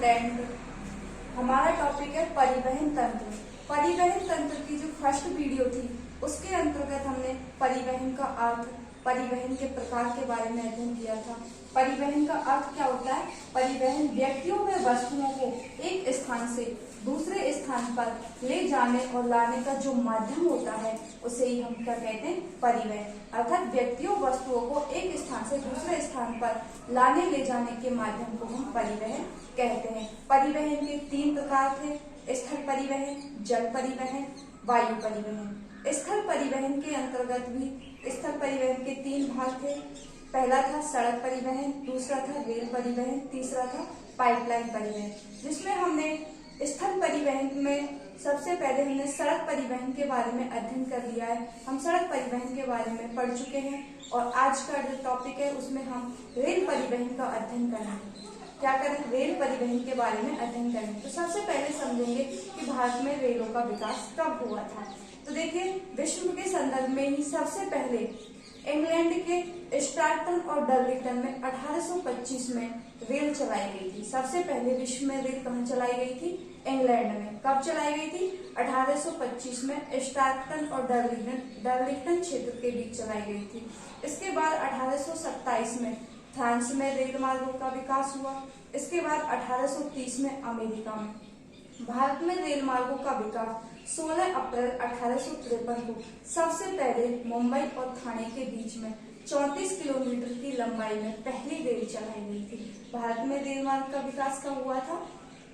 Student, हमारा topic है परिवहन तंत्र। परिवहन तंत्र की जो फर्स्ट वीडियो थी उसके अंतर्गत हमने परिवहन का अर्थ, परिवहन के प्रकार के बारे में अध्ययन किया था। परिवहन का अर्थ क्या होता है? परिवहन व्यक्तियों व वस्तुओं को एक स्थान से दूसरे स्थान पर ले जाने और लाने का जो माध्यम होता है उसे ही हम क्या कहते हैं? परिवहन। अर्थात व्यक्तियों वस्तुओं को एक स्थान से दूसरे स्थान पर लाने ले जाने के माध्यम को हम परिवहन कहते हैं। परिवहन के 3 प्रकार थे: स्थल परिवहन, जल परिवहन, वायु परिवहन। स्थल परिवहन के अंतर्गत भी स्थल परिवहन के 3 भाग थे। पहला था सड़क परिवहन, दूसरा था रेल परिवहन, तीसरा था पाइपलाइन परिवहन। जिसमें हमने स्थल परिवहन में सबसे पहले हमने सड़क परिवहन के बारे में अध्ययन कर लिया है। हम सड़क परिवहन के बारे में पढ़ चुके हैं और आज का जो टॉपिक है उसमें हम रेल परिवहन का अध्ययन करेंगे। क्या करें? रेल परिवहन के बारे में अध्ययन करेंगे। तो सबसे पहले समझेंगे कि भारत में रेलों का विकास कब हुआ था। तो देखिए, विश्व के संदर्भ में ही सबसे पहले इंग्लैंड के स्टार्टन और डर्लिंगटन में 1825 में रेल चलाई गई थी। सबसे पहले विश्व में रेल कहाँ चलाई गई थी? इंग्लैंड में। कब चलाई गई थी? 1825 में स्टार्टन और डर्लिंगटन क्षेत्र के बीच चलाई गई थी। इसके बाद 1827 में फ्रांस में रेल मार्गों का विकास हुआ। इसके बाद 1830 में अमेरिका में। भारत में रेल मार्गों का विकास 16 अप्रैल 1853 को सबसे पहले मुंबई और ठाणे के बीच में 34 किलोमीटर की लंबाई में पहली रेल चलाई गई थी। भारत में रेल मार्ग का विकास कब हुआ था?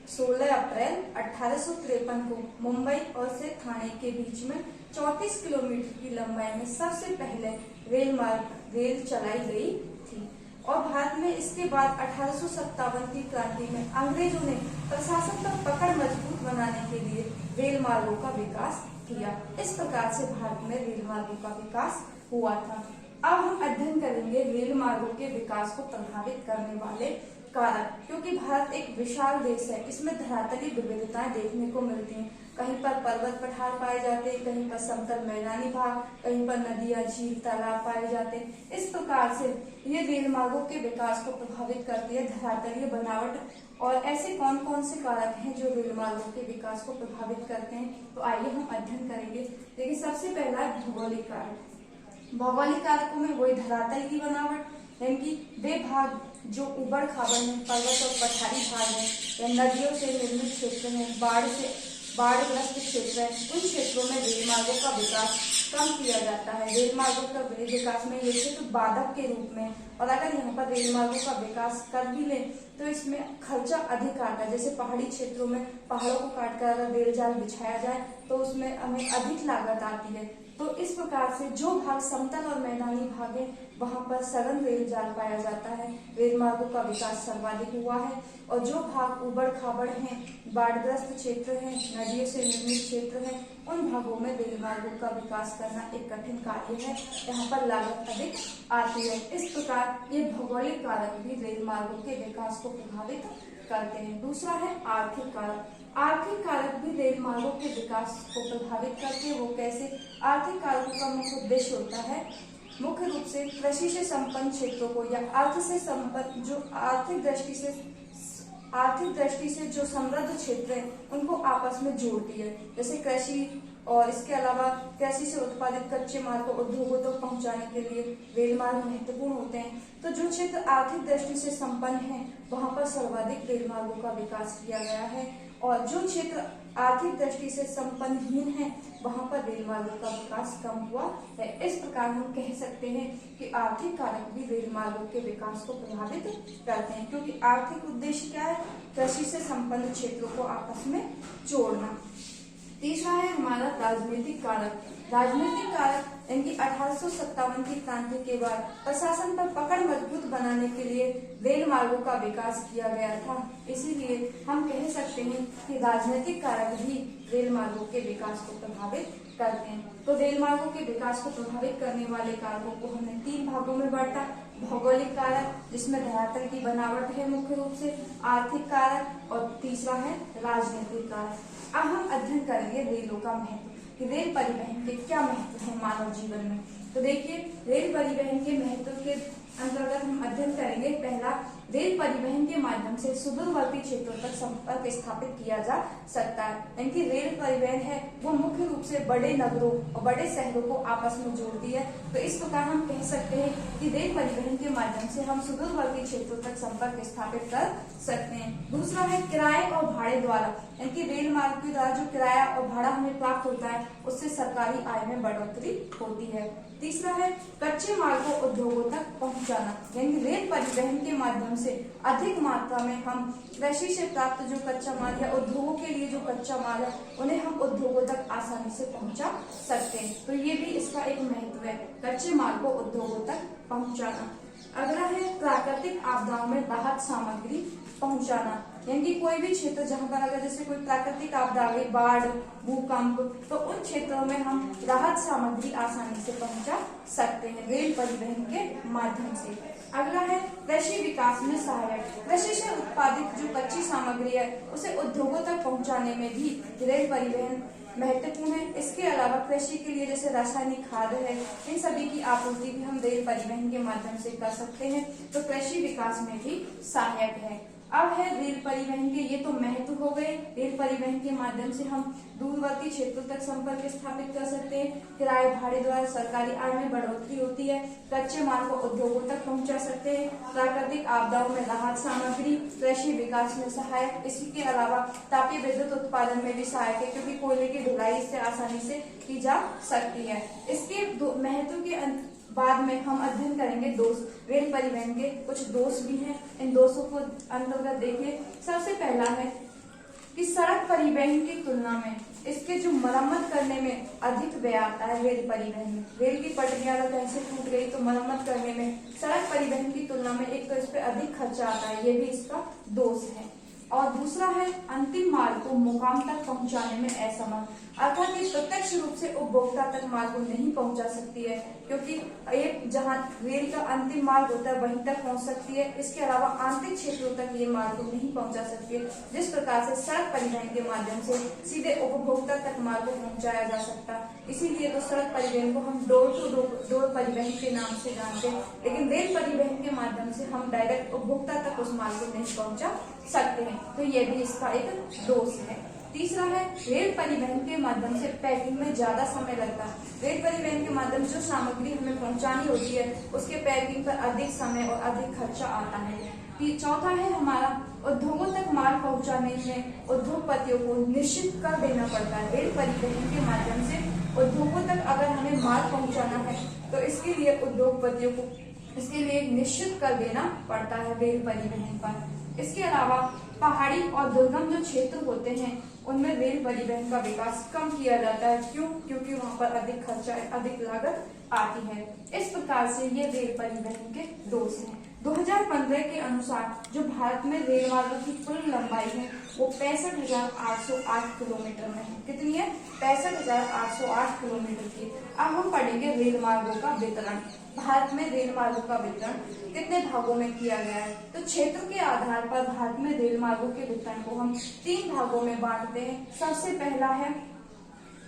16 अप्रैल 1853 को मुंबई और से ठाणे के बीच में 34 किलोमीटर की लंबाई में सबसे पहले रेल चलाई गई थी। और भारत में इसके बाद 1857 की क्रांति में अंग्रेजों ने प्रशासन पर पकड़ मजबूत बनाने के लिए रेल मार्गों का विकास किया। इस प्रकार से भारत में रेल मार्गों का विकास हुआ था। अब हम अध्ययन करेंगे रेल मार्गों के विकास को प्रभावित करने वाले कारक। क्योंकि भारत एक विशाल देश है, इसमें धरातलीय विविधताएं देखने को मिलती हैं। कहीं पर पर्वत पठार पाए जाते हैं, कहीं पर समतल मैदानी भाग, कहीं पर नदियां, झील, तालाब पाए जाते हैं। इस प्रकार से ये रेल मार्गों के विकास को प्रभावित करती है धरातलीय बनावट। और ऐसे कौन कौन से कारक हैं जो रेल मार्गों के विकास को प्रभावित करते हैं? तो आइए हम अध्ययन करेंगे। देखिए, सबसे पहला है भौगोलिक कारक। भौगोलिक कारकों में वही धरातल की बनावट, यानी कि वे भाग जो उबड़ खाबड़ है, पर्वत और पठारी भाग है, या नदियों से निर्मित क्षेत्र है, बाढ़ग्रस्त क्षेत्र है, उन क्षेत्रों में रेल मार्गों का विकास कम किया जाता है। रेल मार्गों का विकास में ये क्षेत्र बाधक के रूप में, और अगर यहाँ पर रेल मार्गों का विकास कर भी ले तो इसमें खर्चा अधिक आता है। जैसे पहाड़ी क्षेत्रों में पहाड़ों को काटकर अगर रेल जाल बिछाया जाए तो उसमें हमें अधिक लागत आती है। तो इस प्रकार से जो भाग समतल और मैदानी भाग है वहां पर सघन रेल जाल पाया जाता है। रेल मार्गों का विकास सर्वाधिक हुआ है। और जो भाग उबड़ खाबड़ हैं, बाढ़ग्रस्त क्षेत्र हैं, नदियों से निर्मित क्षेत्र हैं, उन भागों में रेल मार्गों का विकास करना एक कठिन कार्य है। यहाँ पर लागत अधिक आती है। इस प्रकार ये भौगोलिक कारक भी रेल मार्गों के विकास को प्रभावित करते हैं। दूसरा है आर्थिक कारक। आर्थिक कारक भी रेल मार्गों के विकास को प्रभावित करते हैं। वो कैसे? आर्थिक कारकों का मुख्य उद्देश्य होता है मुख्य रूप से कृषि से संपन्न क्षेत्रों को या अर्थ से संपन्न, जो आर्थिक दृष्टि से जो समृद्ध क्षेत्र है उनको आपस में जोड़ती है। जैसे कृषि, और इसके अलावा कृषि से उत्पादित कच्चे माल को उद्योगों तक पहुंचाने के लिए रेल मार्ग महत्वपूर्ण होते हैं। तो जो क्षेत्र आर्थिक दृष्टि से संपन्न है वहां पर सर्वाधिक रेल मार्गों का विकास किया गया है, और जो क्षेत्र आर्थिक दृष्टि से संपन्नहीन है वहां पर रेल मार्गों का विकास कम हुआ है। इस प्रकार हम कह सकते हैं कि आर्थिक कारक भी रेल मार्गों के विकास को प्रभावित करते हैं। क्योंकि आर्थिक उद्देश्य क्या है? कृषि से संपन्न क्षेत्रों को आपस में जोड़ना। तीसरा है हमारा राजनीतिक कारक। राजनीतिक कारक यानी 1857 की क्रांति के बाद प्रशासन पर पकड़ मजबूत बनाने के लिए रेल मार्गों का विकास किया गया था। इसीलिए हम कह सकते हैं कि राजनीतिक कारक भी रेल मार्गों के विकास को प्रभावित करते हैं। तो रेल मार्गों के विकास को प्रभावित करने वाले कारकों को हमने 3 भागों में बांटा। भौगोलिक कारक, जिसमें धरातल की बनावट है मुख्य रूप से, आर्थिक कारक, और तीसरा है राजनीतिक कारक। अब हम अध्ययन करेंगे रेलों का महत्व, कि रेल परिवहन के क्या महत्व है मानव जीवन में। तो देखिए, रेल परिवहन के महत्व के अंतर्गत हम अध्ययन करेंगे। पहला, रेल परिवहन के माध्यम से सुदूरवर्ती क्षेत्रों तक संपर्क स्थापित किया जा सकता है। यानी कि रेल परिवहन है वो मुख्य रूप से बड़े नगरों और बड़े शहरों को आपस में जोड़ती है। तो इस प्रकार हम कह सकते हैं कि रेल परिवहन के माध्यम से हम सुदूरवर्ती क्षेत्रों तक संपर्क स्थापित कर सकते हैं। दूसरा है किराए और भाड़े द्वारा, यानी कि रेल मार्ग के द्वारा जो किराया और भाड़ा हमें प्राप्त होता है उससे सरकारी आय में बढ़ोतरी होती है। तीसरा है कच्चे माल को उद्योगों तक पहुंचाना, यानी रेल परिवहन के माध्यम से अधिक मात्रा में हम कृषि से प्राप्त जो कच्चा माल या उद्योगों के लिए जो कच्चा माल है उन्हें हम उद्योगों तक आसानी से पहुंचा सकते हैं। तो ये भी इसका एक महत्व है, कच्चे माल को उद्योगों तक पहुंचाना। अगला है प्राकृतिक आपदाओं में राहत सामग्री पहुंचाना, यानी कि कोई भी क्षेत्र जहां पर अगर जैसे कोई प्राकृतिक आपदा आ गई, बाढ़, भूकंप, तो उन क्षेत्रों में हम राहत सामग्री आसानी से पहुंचा सकते हैं रेल परिवहन के माध्यम से। अगला है कृषि विकास में सहायक, कृषि से उत्पादित जो कच्ची सामग्री है उसे उद्योगों तक पहुंचाने में भी रेल परिवहन महत्वपूर्ण है। इसके अलावा कृषि के लिए जैसे रासायनिक खाद है, इन सभी की आपूर्ति भी हम रेल परिवहन के माध्यम से कर सकते हैं, तो कृषि विकास में भी सहायक है। अब है रेल परिवहन के, ये तो महत्व हो गए। रेल परिवहन के माध्यम से हम दूरवर्ती क्षेत्रों तक संपर्क स्थापित कर सकते हैं, किराए भाड़े द्वारा सरकारी आय में बढ़ोतरी होती है, कच्चे माल को उद्योगों तक पहुंचा सकते हैं, प्राकृतिक आपदाओं में राहत सामग्री, कृषि विकास में सहायक। इसी के अलावा तापीय विद्युत उत्पादन में भी सहायक है, क्योंकि कोयले की ढुलाई इससे आसानी से की जा सकती है। इसके महत्व के बाद में हम अध्ययन करेंगे दोष, रेल परिवहन के कुछ दोष भी हैं, इन दोषों को अंतर्गत देखिए। सबसे पहला है कि सड़क परिवहन की तुलना में इसके जो मरम्मत करने में अधिक व्यय आता है रेल परिवहन में। रेल की पटरियां अगर कहीं से टूट गई तो मरम्मत करने में सड़क परिवहन की तुलना में एक तो इस पे अधिक खर्चा आता है, ये भी इसका दोष है। और दूसरा है अंतिम माल को मुकाम तक पहुंचाने में असमर्थ, अर्थात ये प्रत्यक्ष रूप से उपभोक्ता तक माल को नहीं पहुंचा सकती है, क्योंकि एक जहां रेल का अंतिम मार्ग होता है वहीं तक पहुंच सकती है, इसके अलावा आंतरिक क्षेत्रों तक ये माल को नहीं पहुंचा सकती है। जिस प्रकार से सड़क परिवहन के माध्यम से सीधे उपभोक्ता तक माल को पहुंचाया जा सकता, इसीलिए तो सड़क परिवहन को हम डोर टू डोर परिवहन के नाम से जानते हैं, लेकिन रेल परिवहन के माध्यम से हम डायरेक्ट उपभोक्ता तक उस माल को नहीं पहुंचा सकते हैं, तो ये भी इसका एक दोष है। तीसरा है रेल परिवहन के माध्यम से पैकिंग में ज्यादा समय लगता है। रेल परिवहन के माध्यम से जो सामग्री हमें पहुंचानी होती है उसके पैकिंग पर अधिक समय और अधिक खर्चा आता है। चौथा है हमारा उद्योगों तक माल पहुंचाने में उद्योगपतियों को निश्चित कर देना पड़ता है। रेल परिवहन के माध्यम से उद्योगों तक अगर हमें माल पहुंचाना है तो इसके लिए उद्योगपतियों को इसके लिए निश्चित कर देना पड़ता है रेल परिवहन पर। इसके अलावा पहाड़ी और दुर्गम जो क्षेत्र होते हैं उनमें रेल परिवहन का विकास कम किया जाता है। क्यों? क्योंकि वहां पर अधिक खर्चा, अधिक लागत आती है। इस प्रकार से ये रेल परिवहन के दोष हैं। 2015 के अनुसार जो भारत में रेल मार्गों की कुल लंबाई है वो 65,808 किलोमीटर में है। कितनी है? 65,808 किलोमीटर की। अब हम पढ़ेंगे रेल मार्गों का वितरण। भारत में रेल मार्गों का वितरण कितने भागों में किया गया है? तो क्षेत्र के आधार पर भारत में रेल मार्गों के वितरण को हम 3 भागों में बांटते हैं। सबसे पहला है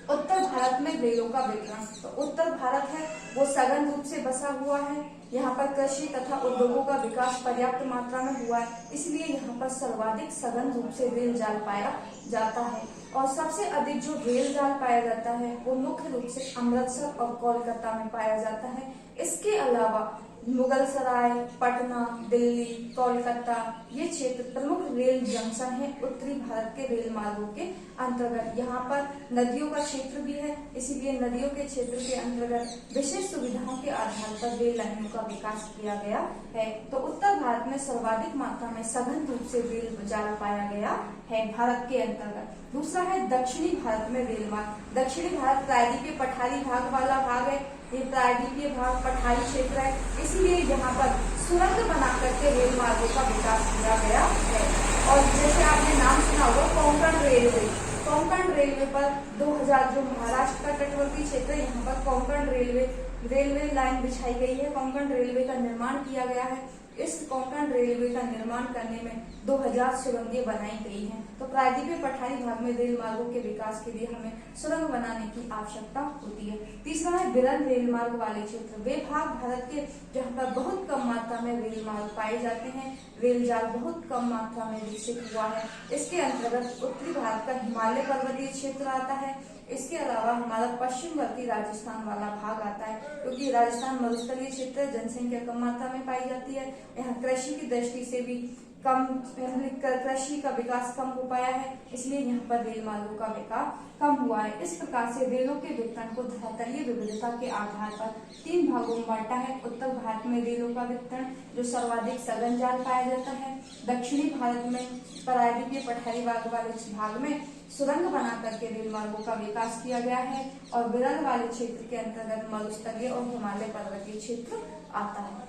उत्तर भारत में रेलों का वितरण। तो उत्तर भारत है वो सघन रूप से बसा हुआ है, यहाँ पर कृषि तथा उद्योगों का विकास पर्याप्त मात्रा में हुआ है, इसलिए यहाँ पर सर्वाधिक सघन रूप से रेल जाल पाया जाता है। और सबसे अधिक जो रेल जाल पाया जाता है वो मुख्य रूप से अमृतसर और कोलकाता में पाया जाता है। इसके अलावा मुगलसराय, पटना, दिल्ली, कोलकाता ये क्षेत्र प्रमुख रेल जंक्शन है उत्तरी भारत के रेल मार्गों के अंतर्गत। यहाँ पर नदियों का क्षेत्र भी है, इसीलिए नदियों के क्षेत्र के अंतर्गत विशेष सुविधाओं के आधार पर रेल लाइनों का विकास किया गया है। तो उत्तर भारत में सर्वाधिक मात्रा में सघन रूप से रेल जाल पाया गया है भारत के अंतर्गत। दूसरा है दक्षिणी भारत में रेल मार्ग। दक्षिणी भारत प्रायद्वीपीय पठारी भाग वाला भाग है, ये प्रायद्वीपीय भाग पठारी क्षेत्र है, इसीलिए यहाँ पर सुरंग बना करके रेल मार्गों का विकास किया गया है। और जैसे आपने नाम सुना होगा कोंकण रेलवे, कोंकण रेलवे पर 2000 जो महाराष्ट्र का तटवर्ती क्षेत्र है यहाँ पर कोंकण रेलवे लाइन बिछाई गई है, कोंकण रेलवे का निर्माण किया गया है। इस कोंकण रेलवे का निर्माण करने में 2000 सुरंगें बनाई गई हैं। तो प्रायद्वीपीय पठारी भाग में रेल मार्गों के विकास के लिए हमें सुरंग बनाने की आवश्यकता होती है। तीसरा है विरल रेल मार्ग वाले क्षेत्र। वे भाग भारत के जहाँ पर बहुत कम मात्रा में रेल मार्ग पाए जाते हैं, रेल जाल बहुत कम मात्रा में विकसित हुआ है। इसके अंतर्गत उत्तरी भारत का हिमालय पर्वतीय क्षेत्र आता है। इसके अलावा हमारा पश्चिमवर्ती राजस्थान वाला भाग आता है, क्योंकि राजस्थान मरुस्थलीय क्षेत्र, जनसंख्या कम मात्रा में पाई जाती है। यहाँ कृषि की दृष्टि से भी कृषि का विकास कम हो पाया है, इसलिए यहाँ पर रेल मार्गों का विकास कम हुआ है। इस प्रकार से रेलों के वितरण को धरातलीय विविधता के आधार पर 3 भागों में बांटा है। उत्तर भारत में रेलों का वितरण जो सर्वाधिक सघन जाल पाया जाता है। दक्षिणी भारत में प्रायद्वीपीय पठारी भाग में सुरंग बना करके रेल मार्गों का विकास किया गया है। और विरल वाले क्षेत्र के अंतर्गत मरुस्थलीय और हिमालय पर्वतीय क्षेत्र आता है।